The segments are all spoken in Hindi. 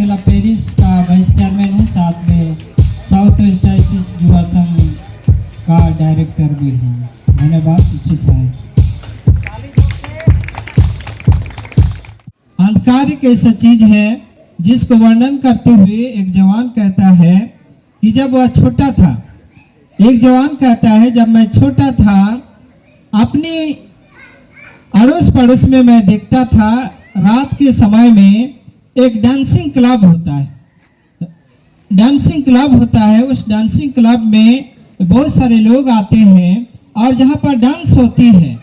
जिला पेरिस का वाइस चेयरमैन हूँ, साथ में साउथ वेस्ट डायसिस युवा संघ का डायरेक्टर भी हूँ। धन्यवाद। अंधकार एक ऐसा चीज है जिसको वर्णन करते हुए एक जवान कहता है कि जब वह छोटा था, एक जवान कहता है जब मैं छोटा था अपनी अड़ोस पड़ोस में मैं देखता था रात के समय में एक डांसिंग क्लब होता है। डांसिंग क्लब होता है, उस डांसिंग क्लब में बहुत सारे लोग आते हैं और जहाँ पर डांस होती है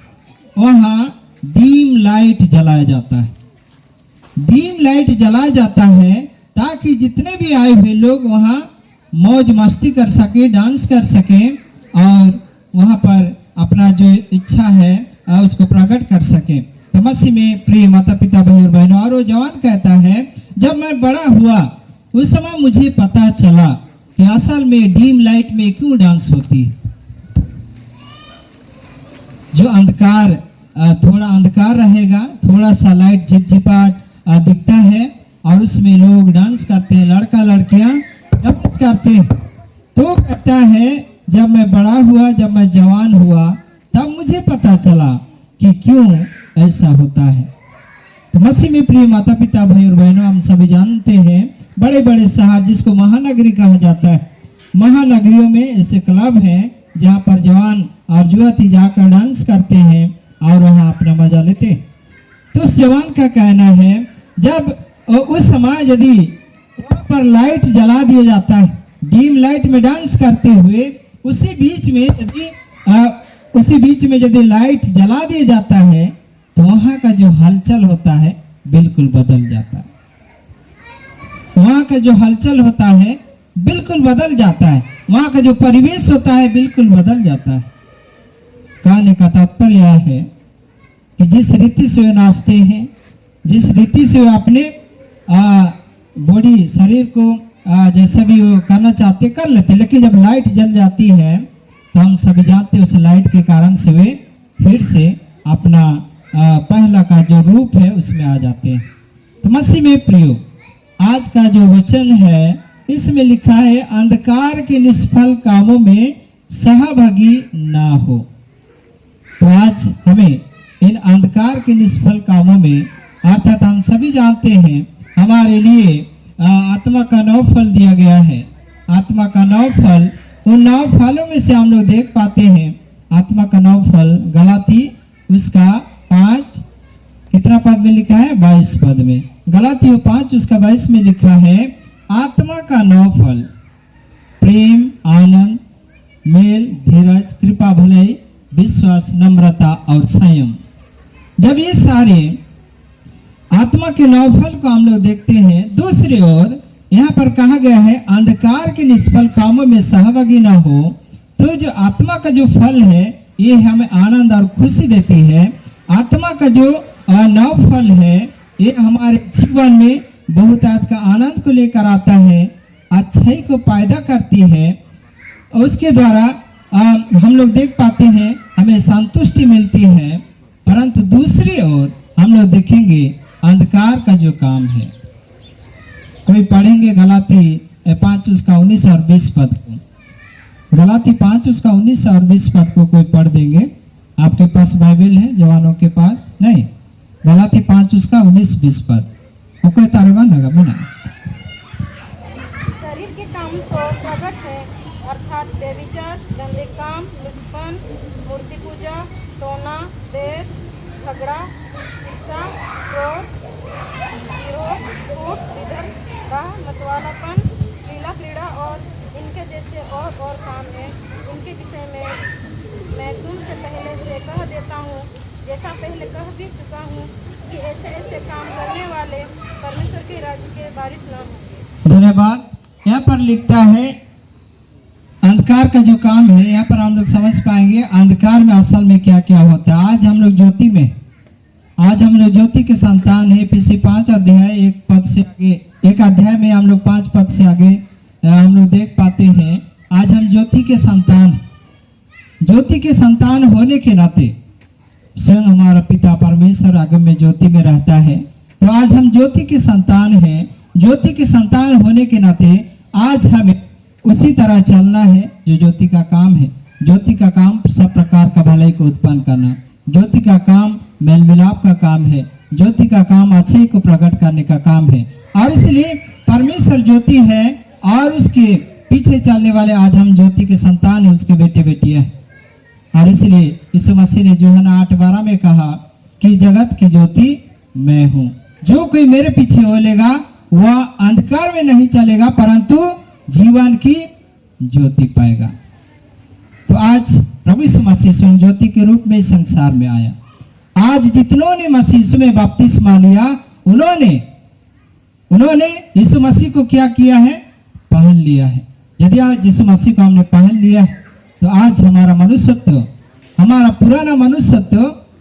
वहाँ डीम लाइट जलाया जाता है। डीम लाइट जलाया जाता है ताकि जितने भी आए हुए लोग वहाँ मौज मस्ती कर सके, डांस कर सके और वहाँ पर अपना जो इच्छा है उसको प्रकट कर सके। तो मसीह में प्रिय माता पिता भाई और बहनों, और वो जवान कहता है जब मैं बड़ा हुआ उस समय मुझे पता चला कि असल में डीम लाइट में क्यों डांस होती है। जो अंधकार, थोड़ा अंधकार रहेगा, थोड़ा सा लाइट झिपझिपाट दिखता है और उसमें लोग डांस करते हैं, लड़का लड़कियां डांस करते हैं। तो कहता है जब मैं बड़ा हुआ, जब मैं जवान हुआ तब मुझे पता चला कि क्यों ऐसा होता है। तो मसीह में प्रिय माता पिता भाई और बहनों, हम सभी जानते हैं बड़े बड़े शहर जिसको महानगरी कहा जाता है, महानगरियों में ऐसे क्लब हैं जहाँ पर जवान और युवती जाकर डांस करते हैं और वहाँ अपना मजा लेते हैं। तो उस जवान का कहना है जब उस समय यदि वहाँ पर लाइट जला दिया जाता है, डीम लाइट में डांस करते हुए उसी बीच में यदि लाइट जला दिया जाता है तो वहाँ का जो हलचल होता है बिल्कुल बदल जाता है। वहाँ का जो हलचल होता है बिल्कुल बदल जाता है, वहाँ का जो परिवेश होता है बिल्कुल बदल जाता है। कहने का तात्पर्य यह है कि जिस रीति से वे नाचते हैं, जिस रीति से वे अपने बॉडी शरीर को जैसे भी वो करना चाहते कर लेते, लेकिन जब लाइट जल जाती है तो हम सभी जानते हैं उस लाइट के कारण से वे फिर से अपना पहला का जो रूप है उसमें आ जाते हैं। तो मसीह में प्रियो, आज का जो वचन है इसमें लिखा है अंधकार के निष्फल कामों में सहभागी ना हो। तो आज हमें इन अंधकार के निष्फल कामों में, अर्थात हम सभी जानते हैं हमारे लिए आत्मा का 9 फल दिया गया है। आत्मा का 9 फल, उन 9 फलों में से हम लोग देख पाते हैं आत्मा का 9 फल गलाती उसका 5 कितना पद में लिखा है, 22 पद में। गलातियों 5 उसका 22 में लिखा है आत्मा का 9 फल प्रेम, आनंद, मेल, धीरज, कृपा, भलाई, विश्वास, नम्रता और संयम। जब ये सारे आत्मा के 9 फल को हम लोग देखते हैं, दूसरी ओर यहाँ पर कहा गया है अंधकार के निष्फल कामों में सहभागी ना हो। तो जो आत्मा का जो फल है ये हमें आनंद और खुशी देती है। आत्मा का जो 9 फल है ये हमारे जीवन में बहुत का आनंद को लेकर आता है, अच्छाई को पैदा करती है। उसके द्वारा हम लोग देख पाते हैं हमें संतुष्टि मिलती है। परंतु दूसरी ओर हम लोग देखेंगे अंधकार का जो काम है, कोई पढ़ेंगे गलाती 5 उसका 19 और 20 पद को। गलाती 5 उसका 19 और 20 पद को कोई पढ़ देंगे। आपके पास बाइबल है, जवानों के पास नहीं? गलाती 5 उसका 19-20 पद वो कोई तारवान होगा बना। शरीर के काम तो प्रकट है, अर्थात व्यभिचार, गंदे काम, लुचपन, मूर्ति पूजा, टोना, देर, झगड़ा, हिंसा, क्रोध, विरोध, फूट, विधर, मतवालापन, लीला क्रीड़ा और इनके जैसे और काम हैं। इनके विषय में मैं तुमसे पहले से कह देता हूँ, जैसा पहले कह भी चुका हूँ कि ऐसे ऐसे काम करने वाले परमेश्वर के राज्य के वारिस न होंगे। धन्यवाद। यहाँ पर लिखता है अंधकार का जो काम है, यहाँ पर हम लोग समझ पाएंगे अंधकार में असल में क्या क्या होता है। आज हम लोग ज्योति में, आज हम लोग ज्योति के संतान है। पीछे 5 अध्याय 1 पद से आगे, 1 अध्याय में हम लोग 5 पद से आगे हम लोग देख पाते हैं आज हम ज्योति के संतान। ज्योति के संतान होने के नाते स्वयं हमारा पिता परमेश्वर आगम में ज्योति में रहता है। तो आज हम ज्योति के संतान हैं ज्योति की संतान होने के नाते आज हमें उसी तरह चलना है जो ज्योति का काम है। ज्योति का काम सब प्रकार का भलाई को उत्पन्न करना, ज्योति का काम मेल मिलाप का काम है, ज्योति का काम अच्छे को प्रकट करने का काम है। और इसलिए परमेश्वर ज्योति है और उसके पीछे चलने वाले आज हम ज्योति के संतान है, उसके बेटे बेटियां हैं। और इसलिए यीशु मसीह ने यूहन्ना 8:12 में कहा कि जगत की ज्योति मैं हूँ, जो कोई मेरे पीछे होलेगा वह अंधकार में नहीं चलेगा परंतु जीवन की ज्योति पाएगा। तो आज प्रभु यीशु मसीह स्वयं ज्योति के रूप में इस संसार में आया। आज जितनों ने मसीह यीशु में बपतिस्मा लिया उन्होंने यीशु मसीह को क्या किया है? पहन लिया है। यदि आज यीशु मसीह को हमने पहन लिया है तो आज हमारा मनुष्यत्व, हमारा पुराना मनुष्यत्व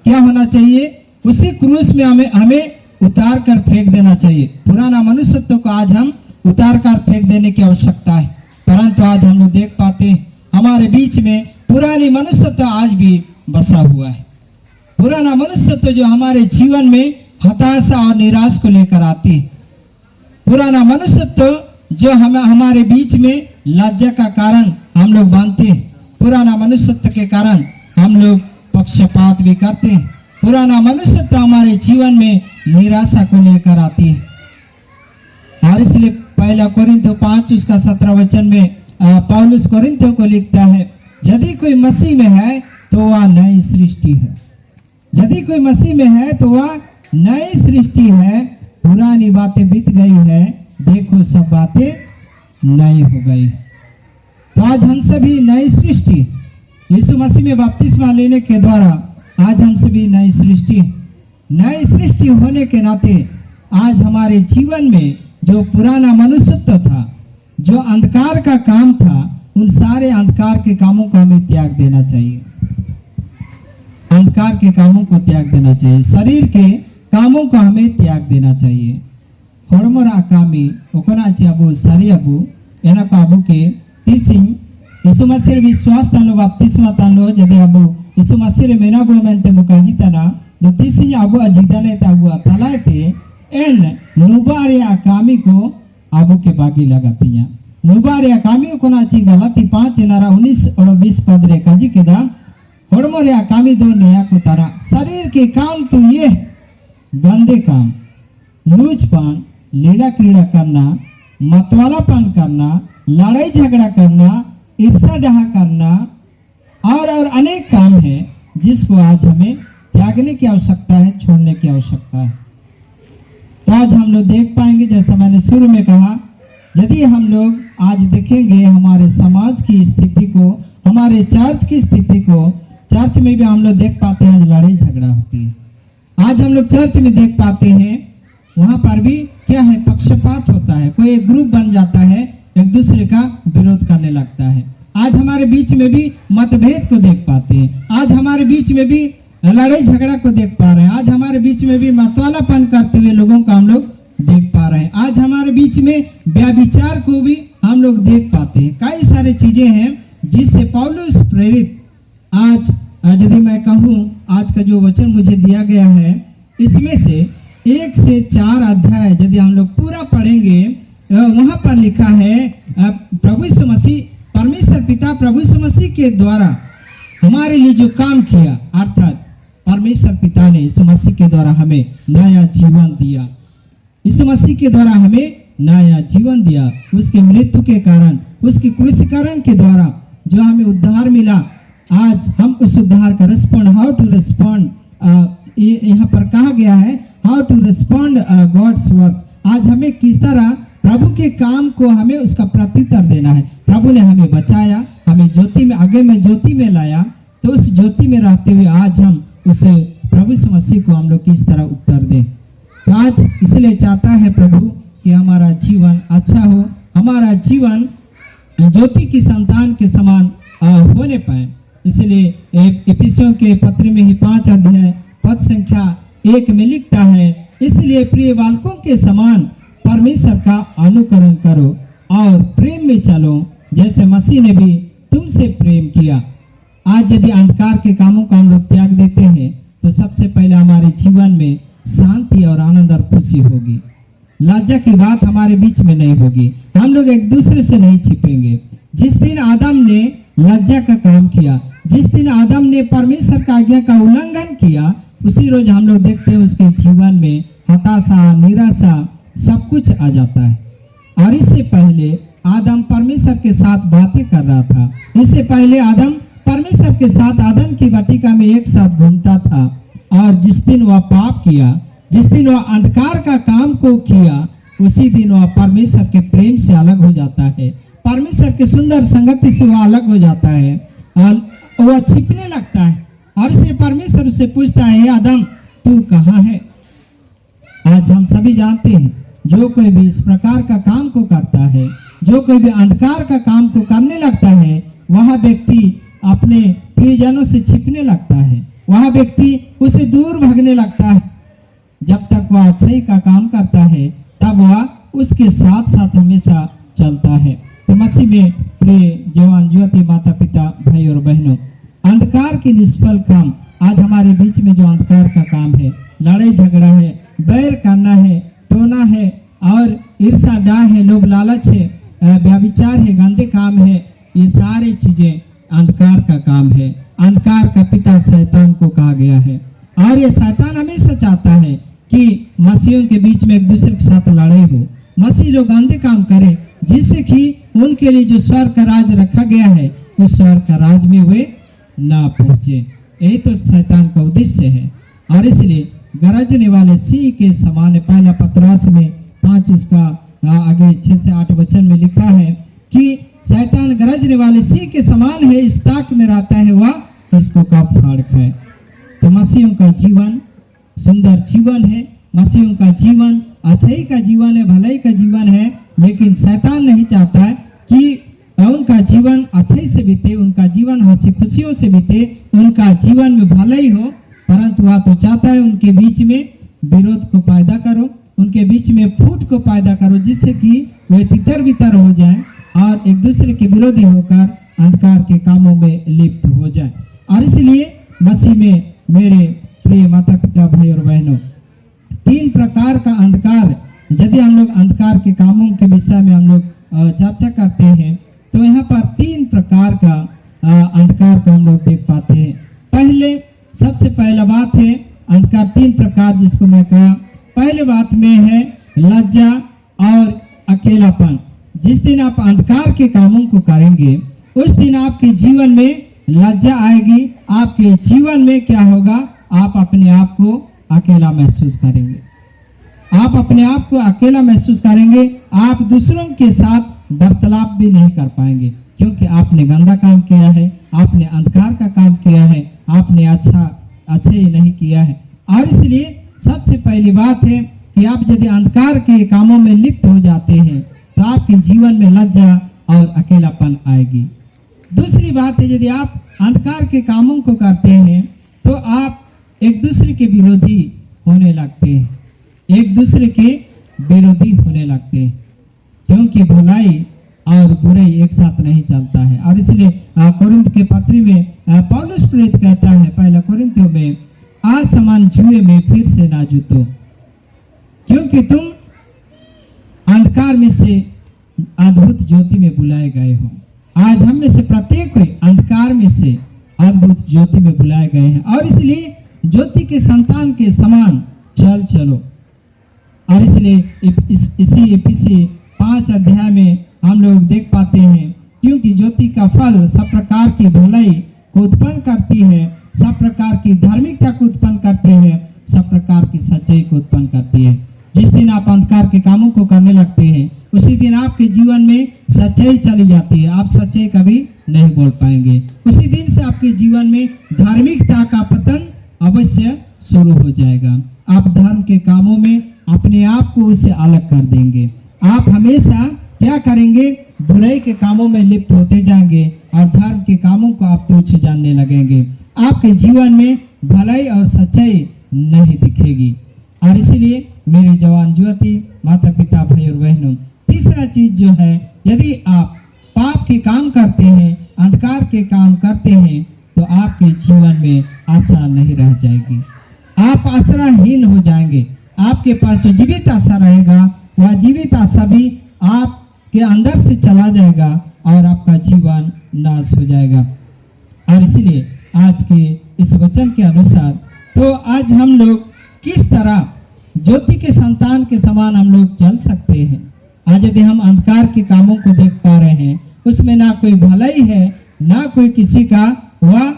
क्या होना चाहिए? उसी क्रूस में हमें उतार कर फेंक देना चाहिए। पुराना मनुष्यत्व को आज हम उतार कर फेंक देने की आवश्यकता है। परंतु आज हम लोग देख पाते हैं हमारे बीच में पुरानी मनुष्यत्व आज भी बसा हुआ है। पुराना मनुष्यत्व जो हमारे जीवन में हताशा और निराश को लेकर आती है, पुराना मनुष्यत्व जो हमारे बीच में लज्जा का कारण हम लोग बनते हैं, पुराना मनुष्यत्व के कारण हम लोग पक्षपात भी करते हैं, पुराना मनुष्यत्व हमारे जीवन में निराशा को लेकर आती है। और इसलिए पहला कोरिन्थियों 5:17 में पौलुस कोरिन्थियों को लिखता है, यदि कोई मसीह में है तो वह नई सृष्टि है। यदि कोई मसीह में है तो वह नई सृष्टि है, पुरानी बातें बीत गई है, देखो सब बातें नई हो गई। तो आज हम सभी नई सृष्टि, यीशु मसीह में बपतिस्मा लेने के द्वारा आज हम सभी नई सृष्टि होने के नाते आज हमारे जीवन में जो पुराना मनुष्यत्व था, जो अंधकार का काम था, उन सारे अंधकार के कामों को हमें त्याग देना चाहिए। अंधकार के कामों को त्याग देना चाहिए, शरीर के कामों को हमें त्याग देना चाहिए। होड़मोरा कामी ओकनाची अबू सारी अबू एना को अबू के तीसिंग यीशु मसीह विश्वास तानो बपतिस्मा तानो यदि अबू यीशु मसीह मेना गो मेंते मुकाजी तना जो तीसिंग अबू अजीदाने ताबू तलाते एन नुबारे कामी को अबू के बागी लगातिया नुबारे कामी ओकनाची गलती 5:19 और 20 पद रे काजी केदा होड़मोरे कामी दो नया को तारा शरीर के काम तो ये गंदे काम, लूचपन, लीला क्रीड़ा करना, मतवालापन करना, लड़ाई झगड़ा करना, ईर्ष्या डहा करना और अनेक काम है जिसको आज हमें त्यागने की आवश्यकता है, छोड़ने की आवश्यकता है। तो आज हम लोग देख पाएंगे, जैसा मैंने शुरू में कहा, यदि हम लोग आज देखेंगे हमारे समाज की स्थिति को, हमारे चर्च की स्थिति को, चर्च में भी हम लोग देख पाते हैं लड़ाई झगड़ा होती है। आज हम लोग चर्च में देख पाते हैं वहां पर भी क्या है? पक्षपात होता है। कोई एक ग्रुप बन जाता है, एक दूसरे का विरोध करने लगता है। आज हमारे बीच में भी मतभेद को देख पाते हैं, आज हमारे बीच में भी लड़ाई झगड़ा को देख पा रहे हैं, आज हमारे बीच में भी मतवालापन करते हुए लोगों को हम लोग देख पा रहे हैं, आज हमारे बीच में व्यभिचार को भी हम लोग देख पाते हैं। कई सारी चीजें हैं जिससे पौलुस प्रेरित आज यदि मैं कहूँ आज का जो वचन मुझे दिया गया है इसमें से 1 से 4 अध्याय यदि हम लोग पूरा पढ़ेंगे, वहां पर लिखा है प्रभु यीशु मसीह, परमेश्वर पिता प्रभु यीशु मसीह के द्वारा हमारे लिए जो काम किया, अर्थात परमेश्वर पिता ने यीशु मसीह के द्वारा हमें नया जीवन दिया, यीशु मसीह के द्वारा हमें नया जीवन दिया। उसके मृत्यु के कारण, उसके क्रूसीकरण के द्वारा जो हमें उद्धार मिला, आज हम उस उद्धार का रिस्पॉन्ड, हाउ टू रिस्पॉन्ड, यहाँ पर कहा गया है how to respond God's work. आज हमें किस तरह प्रभु के काम को हमें उसका प्रत्युत्तर देना है। प्रभु ने हमें बचाया, हमें ज्योति में, आगे में ज्योति में लाया, तो उस ज्योति में रहते हुए आज हम उस प्रभु यीशु मसीह को हम लोग किस तरह उत्तर दें। तो आज इसलिए चाहता है प्रभु कि हमारा जीवन अच्छा हो, हमारा जीवन ज्योति की संतान के समान होने पाए। इसलिए एफिसियों के पत्र में ही 5 अध्याय पद संख्या 1 में लिखता है, इसलिए प्रिय बालकों के समान परमेश्वर का अनुकरण करो और प्रेम में चलो जैसे मसीह ने भी तुमसे प्रेम किया। आज यदि अंधकार के कामों को हम लोग त्याग देते हैं तो सबसे पहले हमारे जीवन में शांति और आनंद और खुशी होगी। लज्जा की बात हमारे बीच में नहीं होगी, हम लोग एक दूसरे से नहीं छिपेंगे। जिस दिन आदम ने लज्जा का काम किया, जिस दिन आदम ने परमेश्वर का आज्ञा का उल्लंघन किया, उसी रोज हम लोग देखते हैं उसके जीवन में हताशा, निराशा सब कुछ आ जाता है। और इससे पहले आदम परमेश्वर के साथ बातें कर रहा था, इससे पहले आदम परमेश्वर के साथ आदम की वाटिका में एक साथ घूमता था। और जिस दिन वह पाप किया, जिस दिन वह अंधकार का काम को किया, उसी दिन वह परमेश्वर के प्रेम से अलग हो जाता है, परमेश्वर के सुंदर संगति से वह अलग हो जाता है और वह छिपने लगता है। और इसलिए परमेश्वर उससे पूछता है, आदम तू कहाँ है? आज हम सभी जानते हैं, जो कोई भी इस प्रकार का काम को करता है, जो कोई भी अंधकार का काम को करने लगता है, वह व्यक्ति अपने प्रियजनों से छिपने लगता है, वह व्यक्ति उसे दूर भागने लगता है। जब तक वह अच्छाई का काम करता है तब वह उसके साथ साथ हमेशा चलता है। तो मसीह में प्रिय जवान युवती, माता पिता, भाई और बहनों, अंधकार के निष्फल काम, आज हमारे बीच में जो अंधकार का काम है, लड़ाई झगड़ा है, बैर करना है, टोना है और ईर्षा डाह है, लोभ लालच है, व्यभिचार है, गंदे काम है, ये सारी चीजें अंधकार का काम है। अंधकार का पिता शैतान को कहा गया है। और ये शैतान हमेशा चाहता है कि मसीहों के बीच में एक दूसरे के साथ लड़ाई हो, मसीह लोग गंदे काम करें, जिससे कि उनके लिए जो स्वर्ग का राज रखा गया है, उस स्वर्ग का राज में वे ना पहुंचे। यही तो शैतान का उद्देश्य है। और इसलिए गरजने वाले सिंह के समान, पहला पतरस में 5 उसका आगे 6 से 8 वचन में लिखा है कि शैतान गरजने वाले सिंह के समान है, इस ताक में रहता है वह इसको कब फाड़ खाए। तो मसीहों का जीवन सुंदर जीवन है, मसीहों का जीवन अच्छाई का जीवन है, भलाई का जीवन है। लेकिन शैतान नहीं चाहता है कि उनका जीवन अच्छाई से बीते, उनका जीवन हंसी खुशियों से बीते, उनका जीवन में भलाई हो, परंतु वह तो चाहता है उनके बीच में विरोध को पैदा करो, उनके बीच में फूट को पैदा करो, जिससे कि वे तितर बितर हो जाएं और एक दूसरे के विरोधी होकर अंधकार के कामों में लिप्त हो जाएं। और इसलिए मसीह में मेरे प्रिय माता पिता, भाई और बहनों, 3 प्रकार का अंधकार, यदि हम लोग अंधकार के कामों के विषय में हम लोग चर्चा करते हैं तो यहाँ पर 3 प्रकार का अंधकार को हम लोग देख पाते हैं। पहले सबसे पहला बात है अंधकार 3 प्रकार, जिसको मैं कहा, पहले बात में है लज्जा और अकेलापन। जिस दिन आप अंधकार के कामों को करेंगे, उस दिन आपके जीवन में लज्जा आएगी, आपके जीवन में क्या होगा, आप अपने आप को अकेला महसूस करेंगे, आप अपने आप को अकेला महसूस करेंगे, आप दूसरों के साथ वार्तालाप भी नहीं कर पाएंगे, क्योंकि आपने गंदा काम किया है, आपने अंधकार का काम किया है, आपने अच्छा ही नहीं किया है। और इसलिए सबसे पहली बात है कि आप यदि अंधकार के कामों में लिप्त हो जाते हैं तो आपके जीवन में लज्जा और अकेलापन आएगी। दूसरी बात है, यदि आप अंधकार के कामों को करते हैं तो आप एक दूसरे के विरोधी होने लगते हैं, एक दूसरे के विरोधी होने लगते हैं, क्योंकि भलाई और बुराई एक साथ नहीं चलता है। और इसलिए कोरिन्थ के पत्री में पौलुस प्रेरित कहता है, पहला कोरिन्थियों में, असमान जुए में फिर से ना जूतो, क्योंकि तुम अंधकार में से अद्भुत ज्योति में बुलाए गए हो। आज हम में से प्रत्येक कोई अंधकार में से अद्भुत ज्योति में बुलाए गए हैं, और इसलिए ज्योति के संतान के समान चलो। और इसलिए इसी एफिसी 5 अध्याय में हम लोग देख पाते हैं, क्योंकि ज्योति का फल सब प्रकार की भलाई को उत्पन्न करती है, सब प्रकार की धार्मिकता को उत्पन्न करती है, सब प्रकार की सच्चाई को उत्पन्न करती है। जिस दिन आप अंधकार के कामों को करने लगते हैं, उसी दिन आपके जीवन में सच्चाई चली जाती है, आप सच्चाई कभी नहीं बोल पाएंगे। उसी दिन से आपके जीवन में धार्मिकता का पतन अवश्य शुरू हो जाएगा। आप धर्म के कामों में अपने आप को उससे अलग कर देंगे। आप हमेशा क्या करेंगे, बुराई के कामों में लिप्त होते जाएंगे और धर्म के कामों को आप तुच्छ जानने लगेंगे। आपके जीवन में भलाई और सच्चाई नहीं दिखेगी। और इसलिए मेरे जवान युवती, माता पिता, भाई और बहनों, तीसरा चीज जो है, यदि आप पाप के काम करते हैं, अंधकार के काम करते हैं, तो आपके जीवन में आशा नहीं रह जाएगी, आप आश्रयहीन हो जाएंगे। आपके पास जो जीवित आशा रहेगा वह जीवित आशा भी आपके अंदर से चला जाएगा और आपका जीवन नाश हो जाएगा। और इसलिए आज के इस वचन के अनुसार तो आज हम लोग किस तरह ज्योति के संतान के समान हम लोग चल सकते हैं। आज यदि हम अंधकार के कामों को देख पा रहे हैं, उसमें ना कोई भलाई है, ना कोई किसी का वह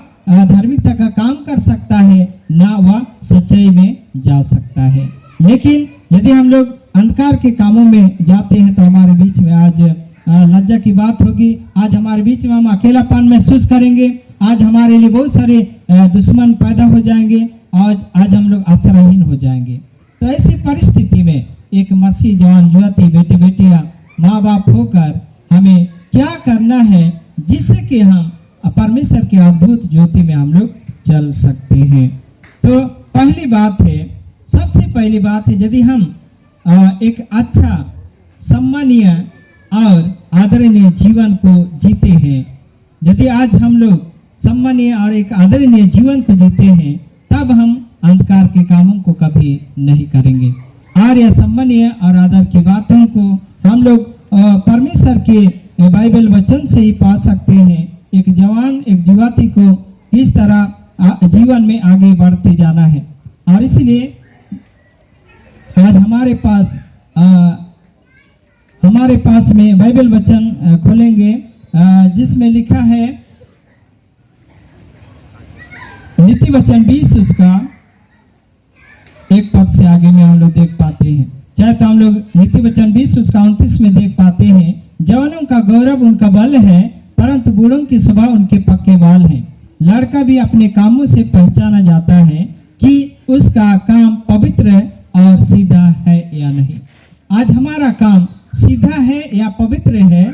धार्मिकता का काम कर सकता है, ना वह सच्चाई में जा सकता है। लेकिन यदि हम लोग अंधकार के कामों में जाते हैं तो हमारे बीच में आज लज्जा की बात होगी। आज हमारे बीच में हम अकेलापन महसूस करेंगे। आज हमारे लिए बहुत सारे दुश्मन पैदा हो जाएंगे और आज हम लोग आश्रयहीन हो जाएंगे। तो ऐसी परिस्थिति में एक मसीह जवान युवती बेटे बेटियां माँ बाप होकर हमें क्या करना है जिससे कि हम परमेश्वर के अद्भुत ज्योति में हम लोग चल सकते हैं। तो पहली बात है, सबसे पहली बात है, यदि हम एक अच्छा सम्मानीय और आदरणीय जीवन को जीते हैं, यदि आज हम लोग सम्मानीय और एक आदरणीय जीवन को जीते हैं, तब हम अंधकार के कामों को कभी नहीं करेंगे। और यह सम्मानीय और आदर की बातों को हम लोग परमेश्वर के बाइबल वचन से ही पा सकते हैं। एक जवान एक युवती को किस तरह जीवन में आगे बढ़ते जाना है। और इसलिए आज हमारे पास में बाइबल वचन खोलेंगे जिसमें लिखा है नीति वचन 20 उसका 1 पद से आगे में हम लोग देख पाते हैं। चाहे तो हम लोग नीति वचन 20 उसका 29 में देख पाते हैं, जवानों का गौरव उनका बल है, परंतु बूढ़ों की स्वभाव उनके पक्के बाल हैं। लड़का भी अपने कामों से पहचाना जाता है कि उसका काम पवित्र और सीधा है या नहीं। आज हमारा काम सीधा है या पवित्र है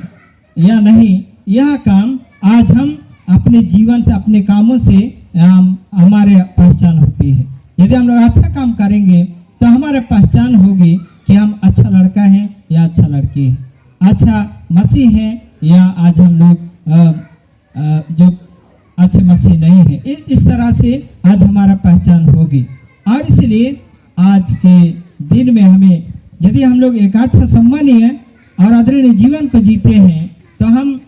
या नहीं, यह काम आज हम अपने जीवन से अपने कामों से हमारे पहचान होती है। यदि हम लोग अच्छा काम करेंगे तो हमारा पहचान होगी कि हम अच्छा लड़का हैं या अच्छा लड़की है, अच्छा मसीह है या आज हम लोग जो अच्छे मसीह नहीं है। इस तरह से आज हमारा पहचान होगी। और इसलिए आज के दिन में हमें यदि हम लोग एक अच्छा सम्मानीय और आदरणीय जीवन को जीते हैं तो हम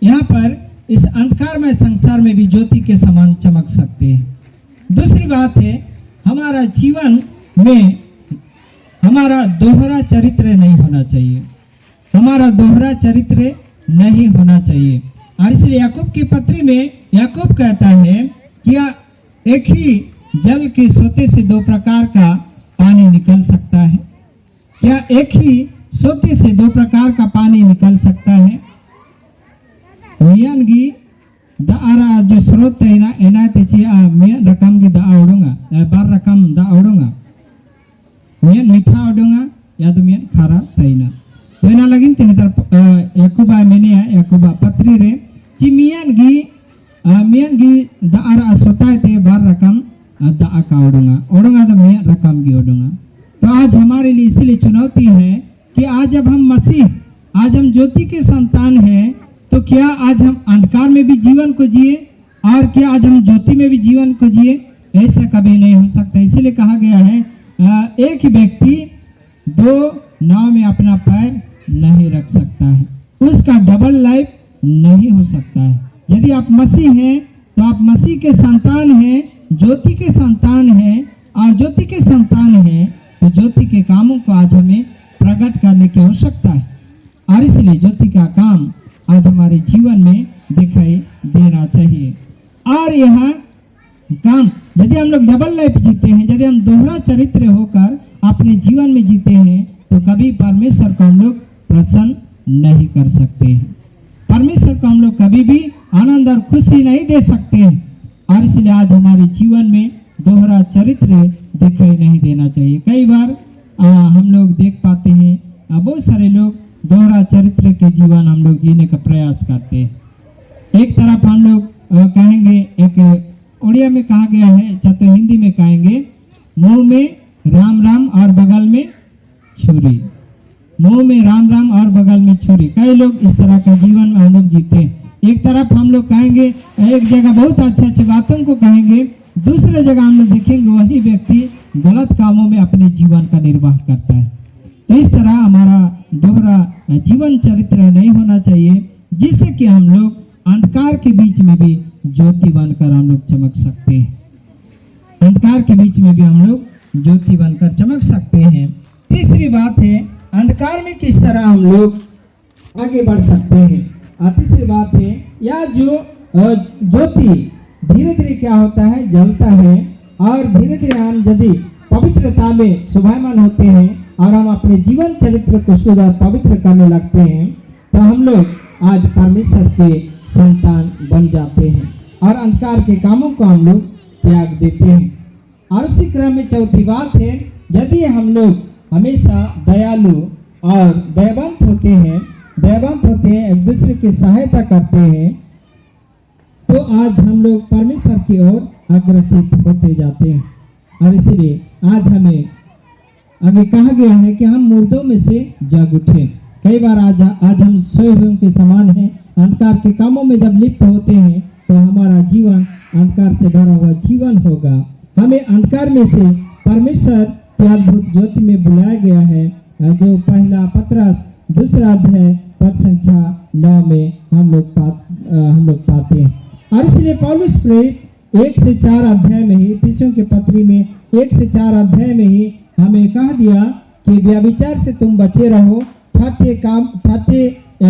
यहाँ पर इस अंधकारमय संसार में भी ज्योति के समान चमक सकते हैं। दूसरी बात है, हमारा जीवन में हमारा दोहरा चरित्र नहीं होना चाहिए। हमारा दोहरा चरित्र नहीं होना चाहिए। और इसलिए याकूब की पत्री में याकूब कहता है कि एक ही जल के सोते से दो प्रकार का पानी निकल सकता है। क्या एक ही सोते से दो प्रकार का पानी निकल सकता है? मियानगी दारा जो स्रोत है ना एना तेची मियान रकम की दा उड़ूंगा बार रकम दा उड़ूंगा मियान मीठा उड़ूंगा या तो मियान खारा तैना तो एना लगिन तीन तर याकूबा मैंने याकूबा पत्री रे जी मियान गी दारा सोता ते बार रकम दा का उड़ूंगा तो मियान रकम की उड़ूंगा। तो आज हमारे लिए इसलिए चुनौती है कि आज जब हम मसीह आज हम ज्योति के संतान हैं तो क्या आज हम अंधकार में भी जीवन को जिए और क्या आज हम ज्योति में भी जीवन को जिए? ऐसा कभी नहीं हो सकता। इसीलिए कहा गया है एक व्यक्ति दो नाव में अपना पैर नहीं रख सकता है, उसका डबल लाइफ नहीं हो सकता है। यदि आप मसीह हैं तो आप मसीह के संतान हैं, ज्योति के संतान हैं। और ज्योति के संतान हैं तो ज्योति के कामों को आज हमें प्रकट करने की आवश्यकता है। और इसलिए ज्योति का काम आज हमारे जीवन में दिखाई देना चाहिए। और यह काम यदि हम लोग डबल लाइफ जीते हैं, यदि हम दोहरा चरित्र होकर अपने जीवन में जीते हैं तो कभी परमेश्वर को हम लोग प्रसन्न नहीं कर सकते हैं। परमेश्वर को हम लोग कभी भी आनंद और खुशी नहीं दे सकते हैं। और इसलिए आज हमारे जीवन में दोहरा चरित्र दिखाई नहीं देना चाहिए। कई बार हम लोग देख पाते हैं बहुत सारे लोग दोहरा चरित्र के जीवन हम लोग जीने का प्रयास करते हैं। एक तरफ हम लोग कहेंगे, एक उड़िया में कहा गया है, चाहे तो हिंदी में कहेंगे, मुंह में राम राम और बगल में छुरी। मुंह में राम राम और बगल में छुरी। कई लोग इस तरह का जीवन में हम लोग जीते हैं। एक तरफ हम लोग कहेंगे, एक जगह बहुत अच्छी अच्छी बातों को कहेंगे, दूसरे जगह हम लोग देखेंगे वही व्यक्ति गलत कामों में अपने जीवन का निर्वाह करता है। तो इस तरह हमारा दोहरा जीवन चरित्र नहीं होना चाहिए, जिससे कि हम लोग अंधकार के बीच में भी ज्योति बनकर हम लोग चमक सकते हैं। अंधकार के बीच में भी हम लोग ज्योति बनकर चमक सकते हैं। तीसरी बात है, अंधकार में किस तरह हम लोग आगे बढ़ सकते हैं। और तीसरी बात है, यह जो ज्योति धीरे धीरे क्या होता है, जलता है, और धीरे धीरे हम यदि पवित्रता में शोभायमान होते हैं और हम अपने जीवन चरित्र को शुद्ध और पवित्र करने लगते हैं, तो हम लोग आज परमेश्वर के संतान बन जाते हैं और अंधकार के कामों को हम लोग त्याग देते हैं। और उसी क्रम में चौथी बात है, यदि हम लोग हमेशा दयालु और दयावंत होते हैं, एक दूसरे की सहायता करते हैं, तो आज हम लोग परमेश्वर की ओर अग्रसित होते जाते हैं। और इसलिए आज हमें आगे कहा गया है कि हम मुर्दों में से जाग उठे। कई बार आज हम सोए हुए के समान हैं। अंधकार के कामों में जब लिप्त होते हैं तो हमारा जीवन अंधकार से भरा हुआ जीवन होगा। हमें अंधकार में से परमेश्वर की अद्भुत ज्योति में बुलाया गया है, जो पहला पत्रस 2 अध्याय पद संख्या 9 में हम लोग पाते हैं। और इसलिए पौलुस प्रेरित 1 से 4 अध्याय में ही, तीसरों के पत्री में 1 से 4 अध्याय में ही हमें कह दिया कि व्यभिचार से तुम बचे रहो, ठाट्टे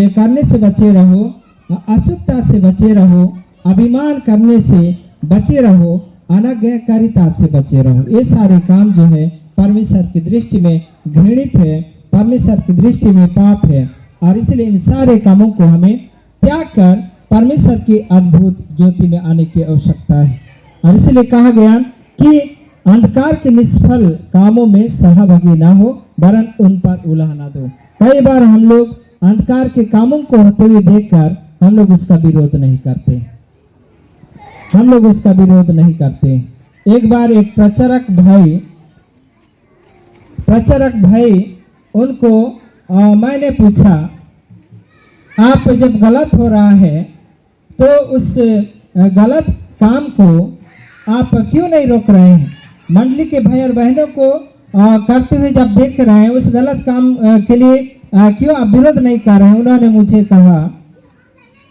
करने से बचे रहो, अशुद्धता से बचे रहो, अभिमान करने से बचे रहो, अनाज्ञाकारिता से बचे रहो। ये सारे काम जो है परमेश्वर की दृष्टि में घृणित है, परमेश्वर की दृष्टि में पाप है। और इसलिए इन सारे कामों को हमें त्याग कर परमेश्वर की अद्भुत ज्योति में आने की आवश्यकता है। और इसलिए कहा गया कि अंधकार के निष्फल कामों में सहभागी ना हो, वरन उन पर उलाह ना दो। कई बार हम लोग अंधकार के कामों को होते हुए देखकर हम लोग उसका विरोध नहीं करते। एक बार एक प्रचारक भाई उनको मैंने पूछा, आप जब गलत हो रहा है तो उस गलत काम को आप क्यों नहीं रोक रहे हैं? मंडली के भाई और बहनों को करते हुए जब देख रहे हैं, उस गलत काम के लिए क्यों आप विरोध नहीं कर रहे हैं? उन्होंने मुझे कहा,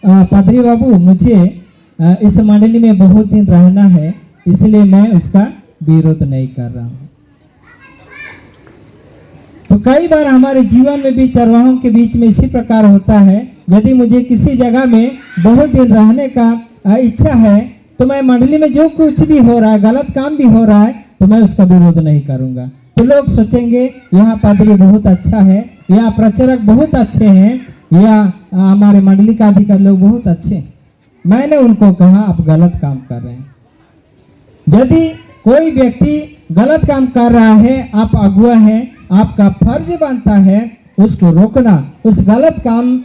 पादरी बाबू, मुझे इस मंडली में बहुत दिन रहना है, इसलिए मैं उसका विरोध नहीं कर रहा हूँ। तो कई बार हमारे जीवन में भी चरवाहों के बीच में इसी प्रकार होता है। यदि मुझे किसी जगह में बहुत दिन रहने का इच्छा है, तो मैं मंडली में जो कुछ भी हो रहा है, गलत काम भी हो रहा है, तो मैं उसका विरोध नहीं करूंगा। तो लोग सोचेंगे यहाँ पादरी बहुत अच्छा है, या प्रचारक बहुत अच्छे हैं, या हमारे मंडली का अधिकारी लोग बहुत अच्छे हैं। मैंने उनको कहा, आप गलत काम कर रहे हैं। यदि कोई व्यक्ति गलत काम कर रहा है, आप अगुआ हैं, आपका फर्ज बनता है उसको रोकना। उस गलत काम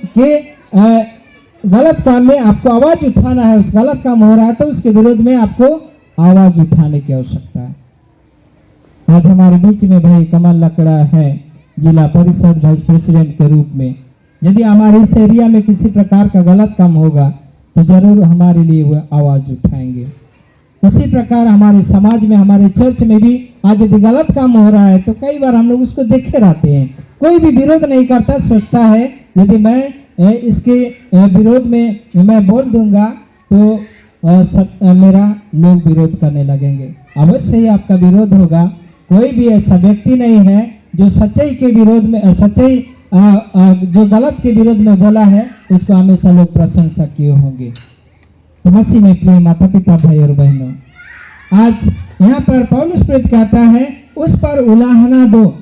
में आपको आवाज उठाना है। उस गलत काम हो रहा है तो उसके विरोध में आपको आवाज उठाने की आवश्यकता है। आज हमारे बीच में भाई कमल लकड़ा है, जिला परिषद वाइस प्रेसिडेंट के रूप में। यदि हमारे इस एरिया में किसी प्रकार का गलत काम होगा तो जरूर हमारे लिए वो आवाज उठाएंगे। उसी प्रकार हमारे समाज में, हमारे चर्च में भी आज यदि गलत काम हो रहा है तो कई बार हम लोग उसको देखे रहते हैं, कोई भी विरोध नहीं करता। सोचता है यदि मैं इसके विरोध में मैं बोल दूंगा तो मेरा लोग विरोध करने लगेंगे। अवश्य ही आपका विरोध होगा। कोई भी ऐसा व्यक्ति नहीं है जो सच्चाई के विरोध में, जो गलत के विरोध में बोला है, उसको हमेशा लोग प्रशंसा किए होंगे। तो मसीह में प्रिय माता पिता, भाई और बहनों, आज यहाँ पर पौलुस प्रेरित कहता है, उस पर उलाहना दो।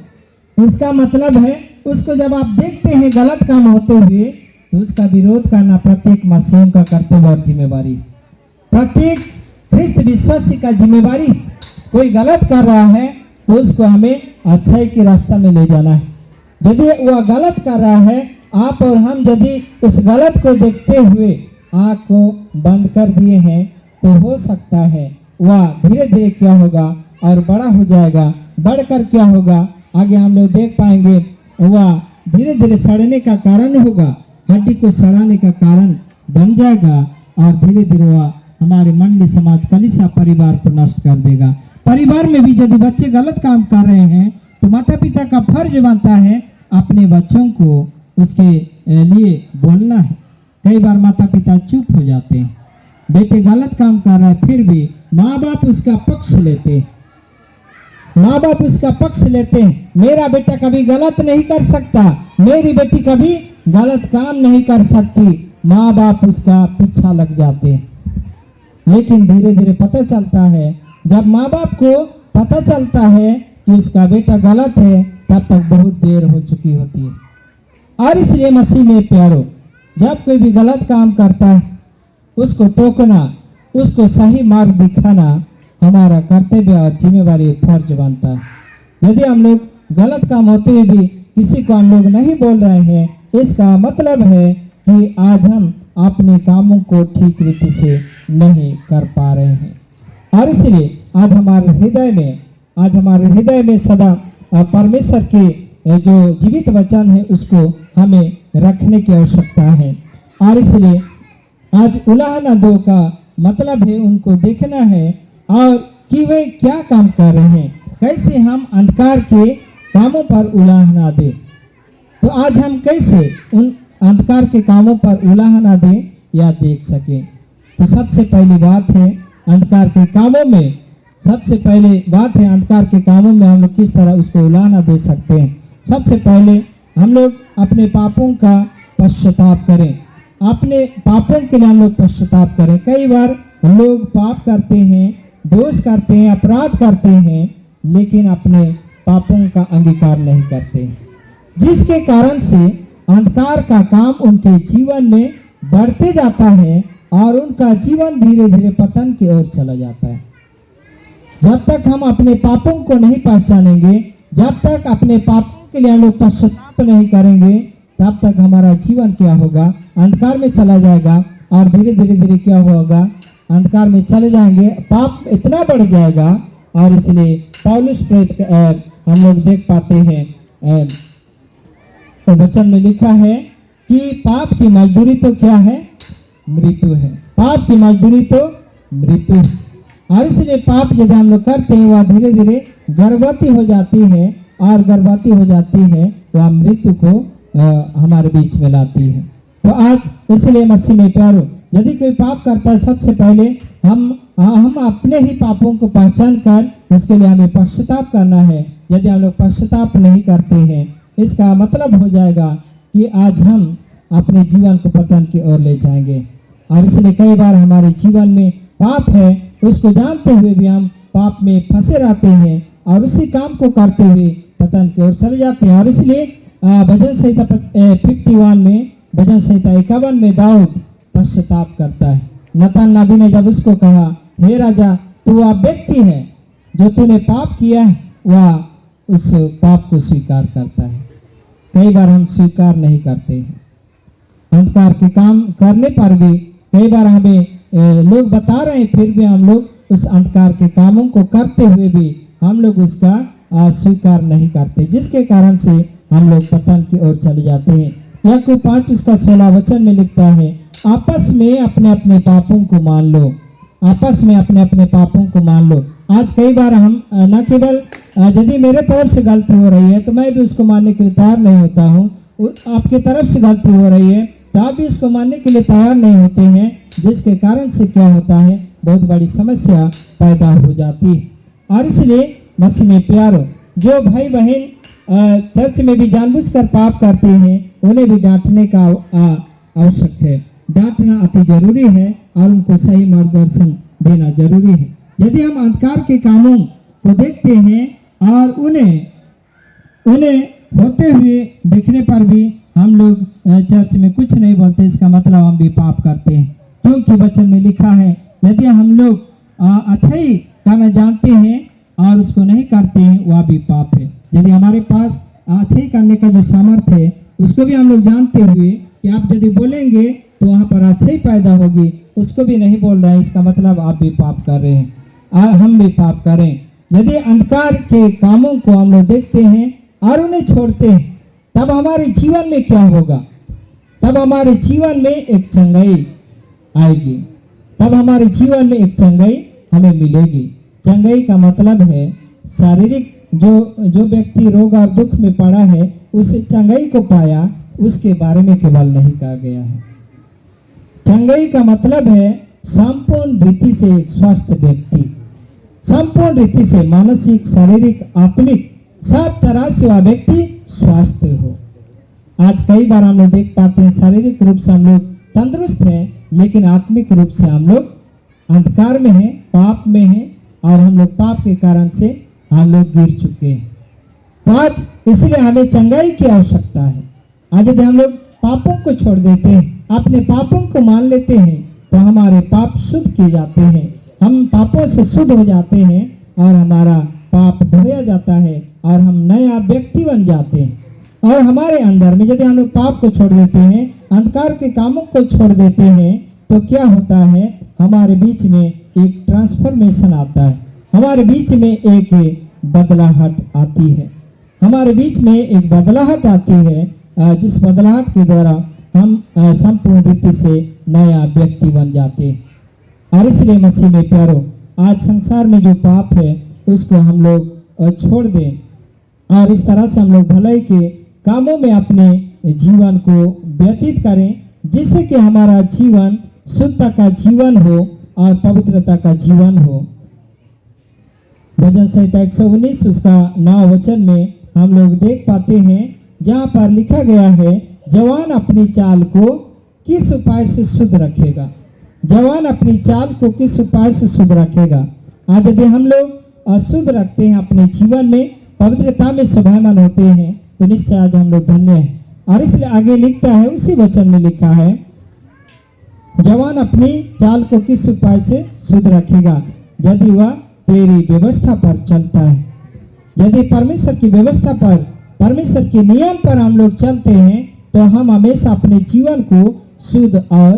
इसका मतलब है उसको जब आप देखते हैं गलत काम होते हुए तो उसका विरोध करना प्रत्येक मसीहियों का कर्तव्य और जिम्मेवारी, प्रत्येक ख्रिस्त विश्वासी का जिम्मेवारी। कोई गलत कर रहा है तो उसको हमें अच्छाई के रास्ता में ले जाना है। यदि वह गलत कर रहा है, आप और हम यदि उस गलत को देखते हुए आँख को बंद कर दिए हैं तो हो सकता है वह धीरे धीरे क्या होगा और बड़ा हो जाएगा। बढ़कर क्या होगा, आगे हम लोग देख पाएंगे, वह धीरे धीरे सड़ने का कारण होगा, हड्डी को सड़ाने का कारण बन जाएगा, और धीरे धीरे वह हमारे मंडली, समाज, कलीसिया, परिवार को नष्ट कर देगा। परिवार में भी यदि बच्चे गलत काम कर रहे हैं तो माता पिता का फर्ज बनता है अपने बच्चों को उसके लिए बोलना है। कई बार माता पिता चुप हो जाते हैं, बेटे गलत काम कर रहा है, फिर भी माँ बाप उसका पक्ष लेते हैं। माँ बाप उसका पक्ष लेते हैं, मेरा बेटा कभी गलत नहीं कर सकता, मेरी बेटी कभी गलत काम नहीं कर सकती। माँ बाप उसका पीछा लग जाते हैं। लेकिन धीरे धीरे पता चलता है, जब माँ बाप को पता चलता है कि उसका बेटा गलत है, तब तक बहुत देर हो चुकी होती है। और इसलिए मसीह में प्यारो, जब कोई भी गलत काम करता है उसको टोकना, उसको सही मार्ग दिखाना हमारा कर्तव्य और जिम्मेवारी फर्ज बनता है। यदि हम लोग गलत काम होते हुए भी किसी को हम लोग नहीं बोल रहे हैं, इसका मतलब है कि आज हम अपने कामों को ठीक रीति से नहीं कर पा रहे हैं। और इसलिए आज हमारे हृदय में सदा परमेश्वर के जो जीवित वचन है उसको हमें रखने की आवश्यकता है। और इसलिए आज उलाहना 2 का मतलब है उनको देखना है और कि वे क्या काम कर रहे हैं, कैसे हम अंधकार के कामों पर उलाहना दें। तो आज हम कैसे उन अंधकार के कामों पर उलाहना दें या देख सकें। तो सबसे पहली बात है अंधकार के कामों में, अंधकार के कामों में हम लोग किस तरह उसको उलाहना दे सकते हैं। सबसे पहले हम लोग अपने पापों का पश्चाताप करें, अपने पापों के लिए हम लोग पश्चाताप करें। कई बार लोग पाप करते हैं, दोष करते हैं, अपराध करते हैं, लेकिन अपने पापों का अंगीकार नहीं करते, जिसके कारण से अंधकार का काम उनके जीवन में बढ़ते जाता है और उनका जीवन धीरे धीरे पतन की ओर चला जाता है। जब तक हम अपने पापों को नहीं पहचानेंगे, जब तक अपने पापों के लिए हम लोग पश्चाताप नहीं करेंगे, तब तक हमारा जीवन क्या होगा, अंधकार में चला जाएगा। और धीरे धीरे क्या होगा, अंधकार में चले जाएंगे, पाप इतना बढ़ जाएगा। और इसलिए पौलुस प्रेरित हम लोग देख पाते हैं तो वचन में लिखा है कि पाप की मजदूरी तो क्या है, मृत्यु है। पाप की मजदूरी तो मृत्यु है। और इसलिए पाप जब हम लोग करते हैं वह धीरे धीरे गर्भवती हो जाती है, और गर्भवती हो जाती है वह मृत्यु को हमारे बीच में लाती है। तो आज इसलिए मसीह में प्यारो, यदि कोई पाप करता है, सबसे पहले हम अपने ही पापों को पहचान कर उसके लिए हमें पश्चाताप करना है। यदि हम लोग पश्चाताप नहीं करते हैं, इसका मतलब हो जाएगा कि आज हम अपने जीवन को पतन की ओर ले जाएंगे। और इसलिए कई बार हमारे जीवन में पाप है, उसको जानते हुए भी हम पाप में फंसे रहते हैं और उसी काम को करते हुए पतन की ओर चले जाते हैं। और इसलिए भजन संहिता 51 में, भजन संहिता 51 में दाऊद पश्चाताप करता है। नतान नबी ने जब उसको कहा, हे राजा, तू वह व्यक्ति है जो तूने पाप किया है, वह उस पाप को स्वीकार करता है। कई बार हम स्वीकार नहीं करते हैं, अंधकार के काम करने पर भी कई बार हमें लोग बता रहे हैं, फिर भी हम लोग उस अंधकार के कामों को करते हुए भी हम लोग उसका स्वीकार नहीं करते, जिसके कारण से हम लोग पतन की ओर चले जाते हैं। याकूब 5 उसका 16 वचन में लिखता है, आपस में अपने अपने पापों को मान लो, आपस में अपने अपने पापों को मान लो। आज कई बार हम न केवल यदि मेरे तरफ से गलती हो रही है तो मैं भी उसको मानने के लिए तैयार नहीं होता हूँ, आपके तरफ से गलती हो रही है तो आप भी उसको मानने के लिए तैयार नहीं होते हैं, जिसके कारण से क्या होता है, बहुत बड़ी समस्या पैदा हो जाती है। और इसलिए मसीह में प्यारो, जो भाई बहन चर्च में भी जानबूझकर पाप करते हैं, उन्हें भी डांटने का आवश्यक है। डांटना अति जरूरी है और उनको सही मार्गदर्शन देना जरूरी है। यदि हम अंधकार के कामों को देखते हैं और उन्हें होते हुए देखने पर भी हम लोग चर्च में कुछ नहीं बोलते, इसका मतलब हम भी पाप करते हैं। क्योंकि वचन में लिखा है, यदि हम लोग अच्छाई करना जानते हैं और उसको नहीं करते हैं, वह भी पाप है। यदि हमारे पास अच्छाई करने का जो सामर्थ्य है, उसको भी हम लोग जानते हुए कि आप यदि बोलेंगे तो वहाँ पर अच्छाई पैदा होगी, उसको भी नहीं बोल रहे हैं, इसका मतलब आप भी पाप कर रहे हैं, हम भी पाप करें। यदि अंधकार के कामों को हम लोग देखते हैं और उन्हें छोड़ते हैं, तब हमारे जीवन में क्या होगा, तब हमारे जीवन में एक चंगाई आएगी, तब हमारे जीवन में एक चंगाई हमें मिलेगी। चंगाई का मतलब है शारीरिक जो व्यक्ति रोग और दुख में पड़ा है उसे चंगाई को पाया, उसके बारे में केवल नहीं कहा गया है। चंगाई का मतलब है संपूर्ण रीति से एक स्वस्थ व्यक्ति, संपूर्ण रीति से मानसिक, शारीरिक, आत्मिक सब तरह से वह व्यक्ति स्वस्थ हो। आज कई बार हम लोग देख पाते हैं शारीरिक रूप से हम लोग तंदुरुस्त हैं, लेकिन आत्मिक रूप से हम लोग अंधकार में हैं, पाप में हैं, और हम लोग पाप के कारण से हम लोग गिर चुके हैं। तो आज इसलिए हमें चंगाई की आवश्यकता है। आज यदि हम लोग पापों को छोड़ देते हैं, अपने पापों को मान लेते हैं, तो हमारे पाप शुद्ध किए जाते हैं, हम पापों से शुद्ध हो जाते हैं और हमारा पाप धोया जाता है और हम नया व्यक्ति बन जाते हैं। और हमारे अंदर में यदि हम लोग पाप को छोड़ देते हैं, अंधकार के कामों को छोड़ देते हैं, तो क्या होता है, हमारे बीच में एक ट्रांसफॉर्मेशन आता है, हमारे बीच में एक बदलाहट आती है, हमारे बीच में एक बदलाहट आती है, जिस बदलाहट के द्वारा हम संपूर्ण रीति से नया व्यक्ति बन जाते हैं। और इसलिए मसीह में प्यारो, आज संसार में जो पाप है उसको हम लोग छोड़ दें और इस तरह से हम लोग भलाई के कामों में अपने जीवन को व्यतीत करें, जिससे कि हमारा जीवन शुद्धता का जीवन हो और पवित्रता का जीवन हो। भजन संहिता 119 उसका 9 वचन में हम लोग देख पाते हैं, जहाँ पर लिखा गया है, जवान अपनी चाल को किस उपाय से शुद्ध रखेगा, जवान अपनी चाल को किस उपाय से शुद्ध रखेगा। आज यदि हम लोग अशुद्ध रखते हैं अपने जीवन में, पवित्रता में शोभायमान होते हैं, तो निश्चय आज हम लोग धन्य हैं। और इसलिए आगे लिखता है, उसी वचन में लिखा है, जवान अपनी चाल को किस उपाय से शुद्ध रखेगा, यदि वह तेरी व्यवस्था पर चलता है। यदि परमेश्वर की व्यवस्था पर, परमेश्वर के नियम पर हम लोग चलते हैं, तो हम हमेशा अपने जीवन को शुद्ध और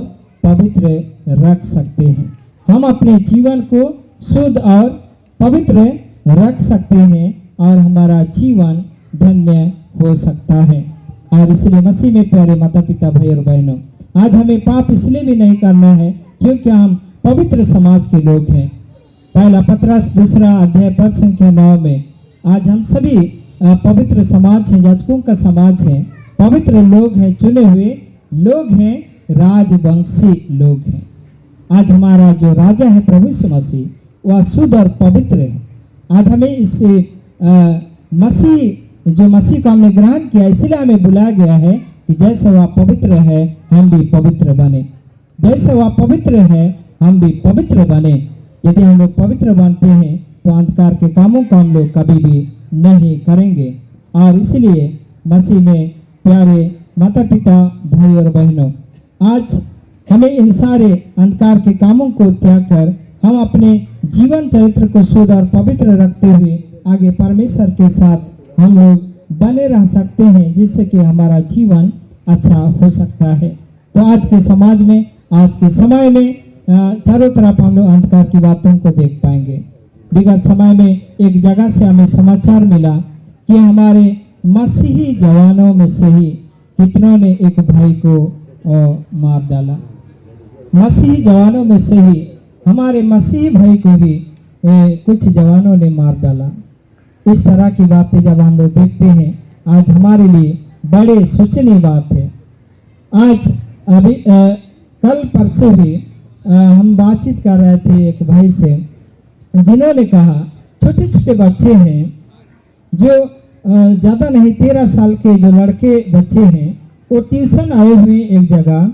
पवित्र रख सकते हैं। हम अपने जीवन को शुद्ध और पवित्र रख सकते हैं और हमारा जीवन धन्य हो सकता है। और इसलिए मसीह में प्यारे माता पिता, भाई और बहनों, आज हमें पाप इसलिए भी नहीं करना है क्योंकि हम पवित्र समाज के लोग हैं। पहला पतरस 2 अध्याय पद संख्या 9 में आज हम सभी पवित्र समाज हैं, याजकों का समाज है, पवित्र लोग हैं, चुने हुए लोग हैं, राजवंशी लोग हैं। आज हमारा जो राजा है प्रभु यीशु मसीह, वह शुद्ध और पवित्र है। आज हमें इस मसीह को हमने ग्रहण किया, इसलिए हमें बुलाया गया है कि जैसे वह पवित्र है हम भी पवित्र बने, जैसे वह पवित्र है हम भी पवित्र बने। यदि हम लोग पवित्र बनते हैं तो अंधकार के कामों को हम लोग कभी भी नहीं करेंगे। और इसलिए मसीह में प्यारे माता पिता, भाई और बहनों, आज हमें इन सारे अंधकार के कामों को त्याग कर हम अपने जीवन चरित्र को शुद्ध और पवित्र रखते हुए आगे परमेश्वर के साथ हम लोग बने रह सकते हैं, जिससे कि हमारा जीवन अच्छा हो सकता है। तो आज के समाज में, आज के समय में चारों तरफ हम लोग अंधकार की बातों को देख पाएंगे। विगत समय में एक जगह से हमें समाचार मिला कि हमारे मसीही जवानों में से ही कितनों ने एक भाई को मार डाला। मसीही जवानों में से ही हमारे मसीही भाई को भी कुछ जवानों ने मार डाला। इस तरह की बातें जब हम लोग देखते हैं, आज हमारे लिए बड़े सोचनीय बात है। आज अभी कल परसों ही हम बातचीत कर रहे थे एक भाई से, जिन्होंने कहा छोटे छोटे बच्चे हैं जो ज़्यादा नहीं 13 साल के जो लड़के बच्चे हैं, वो ट्यूशन आए हुए एक जगह,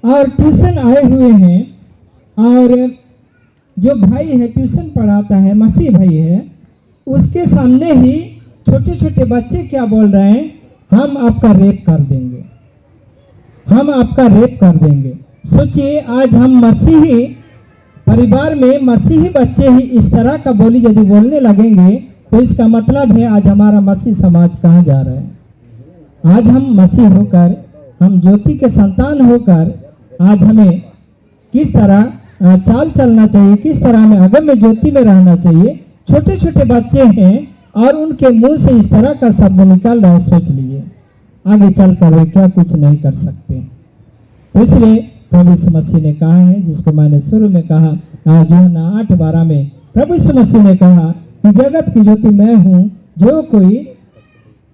और ट्यूशन आए हुए हैं, और जो भाई है ट्यूशन पढ़ाता है, मसीह भाई है, उसके सामने ही छोटे छोटे बच्चे क्या बोल रहे हैं, हम आपका रेप कर देंगे, हम आपका रेप कर देंगे। सोचिए, आज हम मसीही परिवार में मसीही बच्चे ही इस तरह का बोली यदि बोलने लगेंगे, तो इसका मतलब है आज हमारा मसीह समाज कहाँ जा रहा है। आज हम मसीह होकर, हम ज्योति के संतान होकर, आज हमें किस तरह चाल चलना चाहिए, किस तरह हमें अगम में ज्योति में रहना चाहिए। छोटे छोटे बच्चे हैं और उनके मुंह से इस तरह का शब्द निकल रहा है, सोच लीजिए आगे चलकर वे क्या कुछ नहीं कर सकते। तो इसलिए प्रभु यीशु मसीह ने कहा है, जिसको मैंने शुरू में कहा, यूहन्ना 8:12 में प्रभु यीशु मसीह ने कहा कि जगत की ज्योति मैं हूँ, जो कोई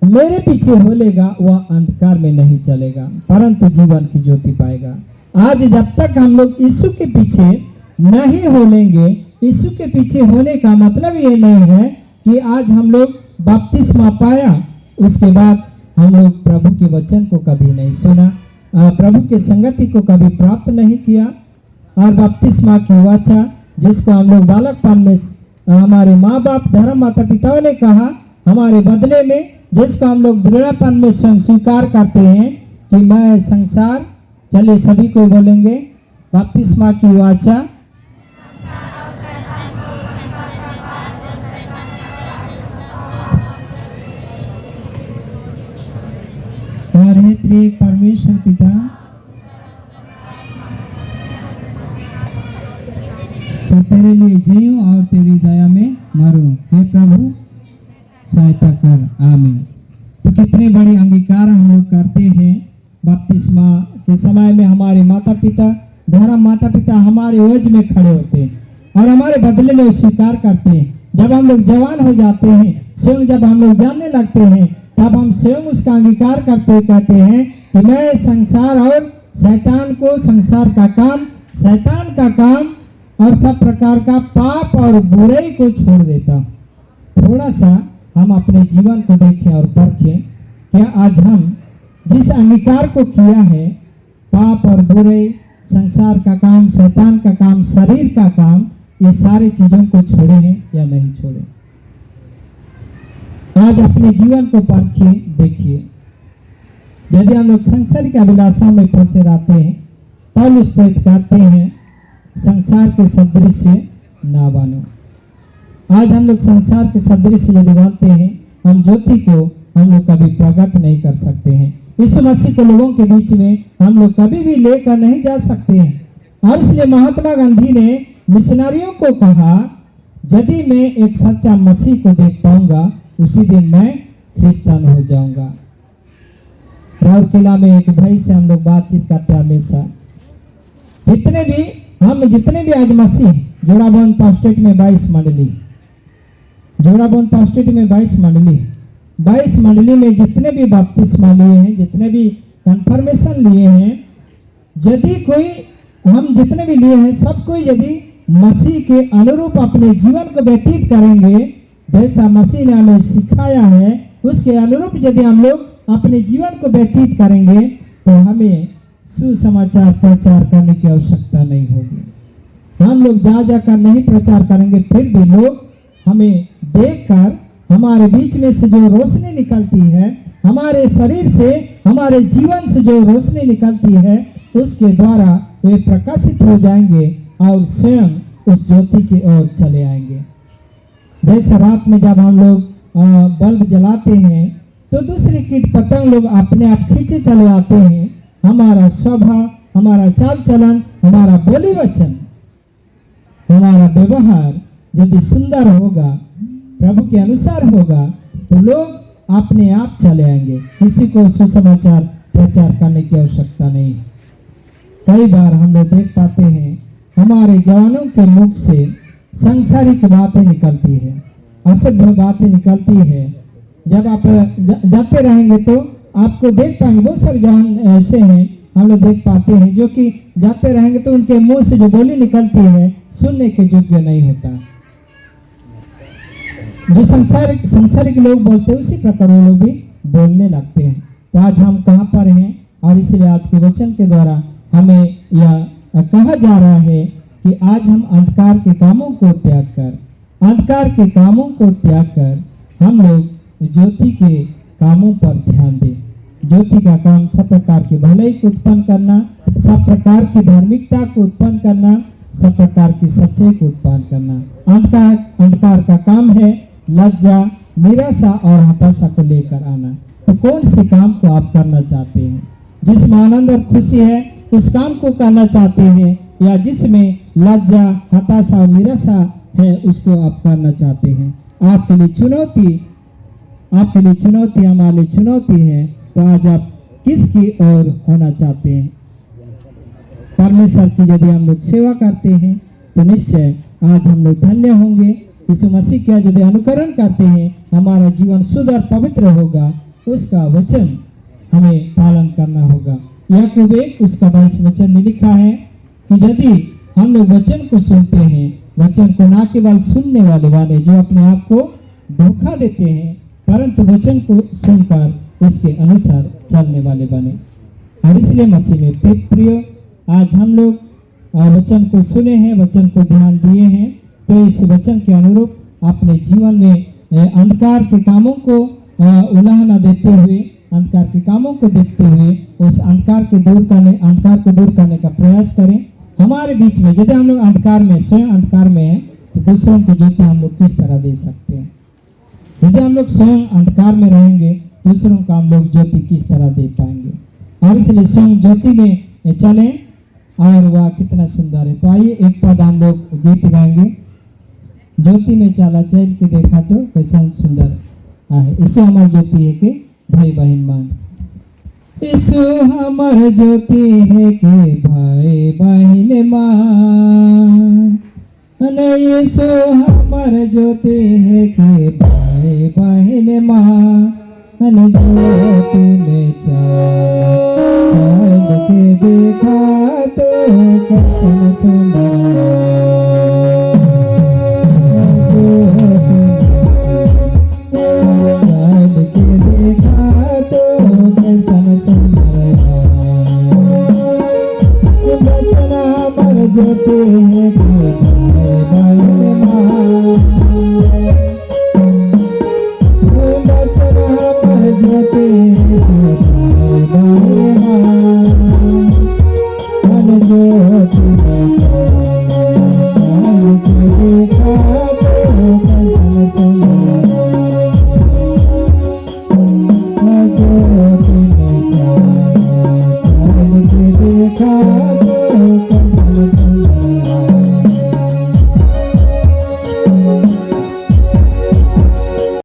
मेरे पीछे होलेगा वह अंधकार में नहीं चलेगा परंतु जीवन की ज्योति पाएगा। आज जब तक हम लोग यीशु के पीछे नहीं होलेंगे, यीशु के पीछे होने का मतलब ये नहीं है कि आज हम लोग बपतिस्मा पाया उसके बाद हम लोग प्रभु के वचन को कभी नहीं सुना, प्रभु के संगति को कभी प्राप्त नहीं किया और बपतिस्मा की वाचा जिसको हम लोग बालकपन में हमारे माँ बाप धर्म माता पिताओं ने कहा, हमारे बदले में जिसको हम लोग दृढ़पन में स्वयं स्वीकार करते हैं कि मैं संसार, चलिए सभी को बोलेंगे बपतिस्मा की वाचा और हे त्रिएक परमेश्वर पिता तो तेरे लिए जीऊं और तेरी दया में मरूं, हे प्रभु सहायता कर, आमीन। तो कितने बड़े अंगीकार हम लोग करते हैं बपतिस्मा के समय में। हमारे माता पिता, धर्म माता पिता हमारे ओझ में खड़े होते हैं और हमारे बदले में स्वीकार करते हैं। जब हम लोग जवान हो जाते हैं, स्वयं जब हम लोग जानने लगते हैं, तब हम स्वयं उसका अंगीकार करते कहते हैं कि मैं संसार और शैतान को, संसार का काम, शैतान का काम और सब प्रकार का पाप और बुराई को छोड़ देता हूं। थोड़ा सा हम अपने जीवन को देखें और परखें, क्या आज हम जिस अंगीकार को किया है, पाप और बुराई, संसार का काम, शैतान का काम, शरीर का काम, ये सारी चीजों को छोड़े हैं या नहीं छोड़े। आज अपने जीवन को परखिए, देखिए। यदि हम लोग संसारिक अभिलाषा में फंसे रहते हैं, पौलुस प्रेरित कहते हैं संसार के सदृश से ना बनो। आज हम लोग संसार के सदृश यदि बनते हैं, हम ज्योति को हम लोग कभी प्रकट नहीं कर सकते हैं। यीशु मसीह के लोगों के बीच में हम लोग कभी भी लेकर नहीं जा सकते हैं। और इसलिए महात्मा गांधी ने मिशनरियों को कहा, यदि मैं एक सच्चा मसीह को देख पाऊंगा उसी दिन मैं क्रिश्चियन हो जाऊंगा। राउरकेला में एक भाई से हम लोग बातचीत करते हमेशा, जितने भी आज मसीह, जोड़ाबोन पास्टेट में 22 मंडली, जोड़ाबोन पास्टेट में 22 मंडली, 22 मंडली में जितने भी बपतिस्मा लिए हैं, जितने भी कन्फर्मेशन लिए हैं, यदि कोई, हम जितने भी लिए हैं, सब कोई यदि मसीह के अनुरूप अपने जीवन को व्यतीत करेंगे, जैसा मसीह ने हमें सिखाया है उसके अनुरूप यदि हम लोग अपने जीवन को व्यतीत करेंगे तो हमें सुसमाचार प्रचार करने की आवश्यकता नहीं होगी। हम लोग जा जाकर नहीं प्रचार करेंगे, फिर भी लोग हमें देखकर हमारे बीच में से जो रोशनी निकलती है, हमारे शरीर से, हमारे जीवन से जो रोशनी निकलती है, उसके द्वारा वे प्रकाशित हो जाएंगे और स्वयं उस ज्योति की ओर चले आएंगे। जैसे रात में जब हम लोग बल्ब जलाते हैं तो दूसरे कीट पतंग लोग अपने आप खींचे चले आते हैं। हमारा स्वभाव, हमारा चाल चलन, हमारा बोली वचन, हमारा व्यवहार यदि सुंदर होगा, प्रभु के अनुसार होगा, तो लोग अपने आप चले आएंगे। किसी को सुसमाचार प्रचार करने की आवश्यकता नहीं। कई बार हम लोग देख पाते हैं हमारे जवानों के मुख से सांसारिक बातें निकलती है, असभ्य बातें निकलती है। जब आप जाते रहेंगे तो आपको देख पाएंगे, बहुत सारे जवान ऐसे हैं हम लोग देख पाते हैं जो कि जाते रहेंगे तो उनके मुंह से जो बोली निकलती है सुनने के योग्य नहीं होता। जो संसारिक लोग बोलते हैं उसी प्रकार वो लोग भी बोलने लगते हैं। तो आज हम कहाँ पर हैं, और इसलिए आज के वचन के द्वारा हमें यह कहा जा रहा है कि आज हम अंधकार के कामों को त्याग कर, अंधकार के कामों को त्याग कर हम लोग ज्योति के कामों पर ध्यान दें। ज्योति का काम सब प्रकार की भलाई को उत्पन्न करना, सब प्रकार की धार्मिकता को उत्पन्न करना, सब प्रकार की सच्चाई को उत्पन्न करना। अंधकार का काम है लज्जा, निराशा और हताशा को लेकर आना। तो कौन से काम को आप करना चाहते हैं? जिसमें आनंद और खुशी है उस काम को करना चाहते हैं, या जिसमें लज्जा, हताशा और निराशा है उसको आप करना चाहते हैं? आपके लिए चुनौती, हमारे लिए चुनौती है। तो आज आप किसकी ओर होना चाहते हैं? परमेश्वर की यदि हम लोग सेवा करते हैं तो निश्चय आज हम लोग धन्य होंगे। यीशु मसीह का यदि अनुकरण करते हैं हमारा जीवन शुद्ध और पवित्र होगा। उसका वचन हमें पालन करना होगा। याकूब 1 उसका 22 वचन में लिखा है कि यदि हम लोग वचन को सुनते हैं, वचन को ना केवल सुनने वाले जो अपने आप को धोखा देते हैं, परंतु वचन को सुनकर उसके अनुसार चलने वाले बने। और इसलिए मसीह में प्रिय, आज हम लोग वचन को सुने हैं, वचन को ध्यान दिए हैं, तो इस वचन के अनुरूप अपने जीवन में अंधकार के कामों को उलाहना देते हुए, अंधकार के कामों को देखते हुए उस अंधकार को दूर करने का प्रयास करें। हमारे बीच में यदि हम लोग अंधकार में, स्वयं अंधकार में हैं, तो दूसरों को ज्योति हम लोग किस तरह दे सकते हैं? यदि हम लोग स्वयं अंधकार में रहेंगे, दूसरों को हम लोग ज्योति किस तरह दे पाएंगे? और इसलिए स्वयं ज्योति में चलें, और वह कितना सुंदर है। तो आइए एक पद हम लोग गीत गाएंगे। ज्योति में चला चल के देखा तो कैसा सुंदर है। इसो हमार ज्योति है के भाई बहन मान, इसो हमार ज्योति है के भाई बहन मान, इसो हमार ज्योति है के भाई बहन मान। ज्योति में चल के देखा तो कैसा सुंदर, ज्योति है ज्योति